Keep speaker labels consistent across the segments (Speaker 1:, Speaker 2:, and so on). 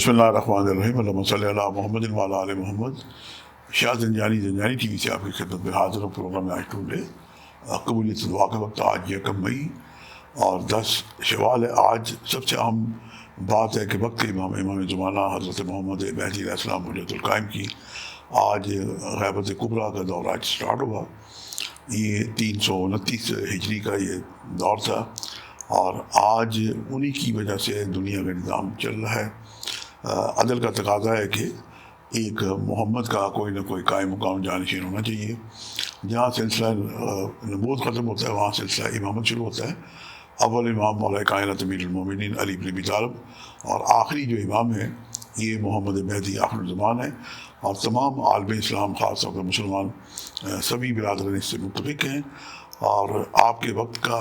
Speaker 1: بسم اللہ الرحمن الرحیم اللہم صلی علی محمد وعلی آل محمد۔ شاہ زنجانی ٹی وی سے آپ کی خدمت میں حاضر ہوں۔ پروگرام آج ٹوڈے قبولیت دعا کا وقت آج 1 مئی اور 10 شوال ہے۔ آج سب سے اہم بات ہے کہ وقت امام زمانہ حضرت محمد مہدی علیہ السلام حجت القائم کی آج غیبت کبریٰ کا دور آج سٹارٹ ہوا۔ یہ 329 ہجری کا یہ دور تھا اور آج انہی کی وجہ سے دنیا کا نظام چل رہا ہے۔ عدل کا تقاضا ہے کہ ایک محمد کا کوئی نہ کوئی قائم مقام جانشین ہونا چاہیے۔ جہاں سلسلہ نبوت ختم ہوتا ہے وہاں سلسلہ امامت شروع ہوتا ہے۔ اول امام مولا کائنات امیر المومنین علی بن ابی طالب اور آخری جو امام ہے یہ محمد مہدی آخر الزمان ہے، اور تمام عالم اسلام خاص طور پر مسلمان سبھی برادران اس سے متفق ہیں۔ اور آپ کے وقت کا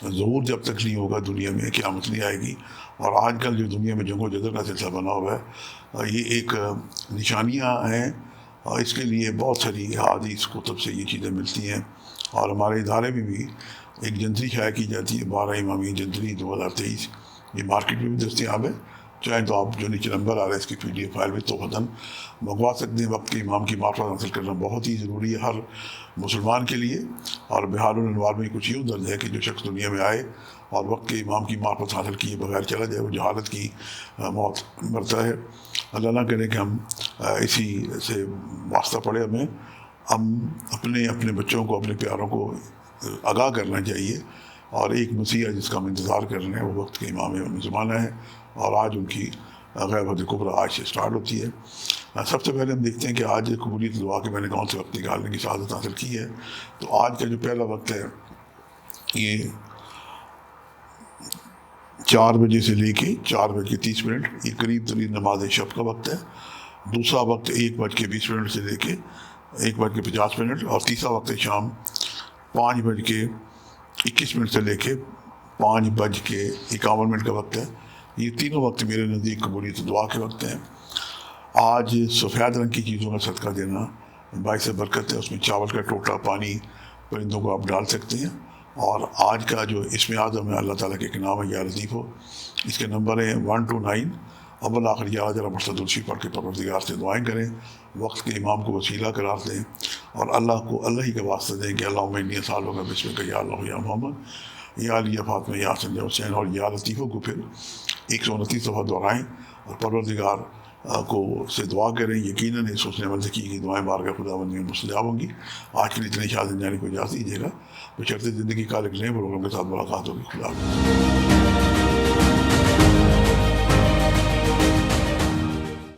Speaker 1: ظہور جب تک نہیں ہوگا دنیا میں قیامت نہیں آئے گی۔ اور آج کل جو دنیا میں جنگ و جدل کا سلسلہ بنا ہوا ہے یہ ایک نشانیاں ہیں، اور اس کے لیے بہت ساری احادیث کتب سے یہ چیزیں ملتی ہیں۔ اور ہمارے ادارے میں بھی ایک جنتری شائع کی جاتی ہے 12 امامی جنتری 2023، یہ مارکیٹ میں بھی دستیاب ہے۔ چاہیں تو آپ جو نیچے نمبر آ رہا ہے اس کی PDF فائل میں توفتاً منگوا سکتے ہیں۔ وقت کے امام کی معرفت حاصل کرنا بہت ہی ضروری ہے ہر مسلمان کے لیے، اور بحال الانوار میں کچھ یوں درج ہے کہ جو شخص دنیا میں آئے اور وقت کے امام کی معرفت حاصل کیے بغیر چلا جائے وہ جہالت کی موت مرتا ہے۔ اللہ نہ کرے کہ ہم اسی سے واسطہ پڑے۔ ہم اپنے بچوں کو اپنے پیاروں کو آگاہ کرنا چاہیے، اور ایک مسیح جس کا ہم انتظار کر رہے ہیں وہ وقت کے امام زمانہ ہے، اور آج ان کی غیبت کبریٰ آج سے سٹارٹ ہوتی ہے۔ سب سے پہلے ہم دیکھتے ہیں کہ آج قبولیت دعا کے میں نے کون سے وقت نکالنے کی سعادت حاصل کی ہے۔ تو آج کا جو پہلا وقت ہے یہ 4 بجے سے لے کے 4:30 یہ قریب ترین نماز شب کا وقت ہے۔ دوسرا وقت 1:20 سے لے کے 1:50، اور تیسرا وقت شام 5:21 سے لے کے 5:51 کا وقت ہے۔ یہ تینوں وقت میرے نزدیک قبولیت دعا کے وقت ہیں۔ آج سفید رنگ کی چیزوں کا صدقہ دینا باعث برکت ہے، اس میں چاول کا ٹوٹا، پانی، پرندوں کو آپ ڈال سکتے ہیں۔ اور آج کا جو اسم اعظم ہے اللہ تعالیٰ کے ایک نام ہے یا لطیف ہو، اس کے نمبر ہیں 1 to 9، اول آخر 11 ذرا مرتد الشی پڑھ کے پروردگار سے دعائیں کریں، وقت کے امام کو وسیلہ قرار دیں، اور اللہ کو اللہ ہی کا واسطہ دیں کہ اللہم انی اسألک باسمک یا اللہ یا محمد یا علی یا فاطمہ یا حسن یا حسین، اور یا لطیفوں کو پھر 129 دفعہ دہرائیں اور پروردگار کو سے دعا کریں۔ یقیناً اس حسن عمل سے کی گئی دعائیں بارگاہ خداوند میں مستجاب ہوں گی۔ آج کے لیے اتنے شاہ زنجانی کو اجازت دیجیے گا، بشرط زندگی کا ایک نئے پروگرام کے ساتھ ملاقات ہوگی۔ خدا حافظ۔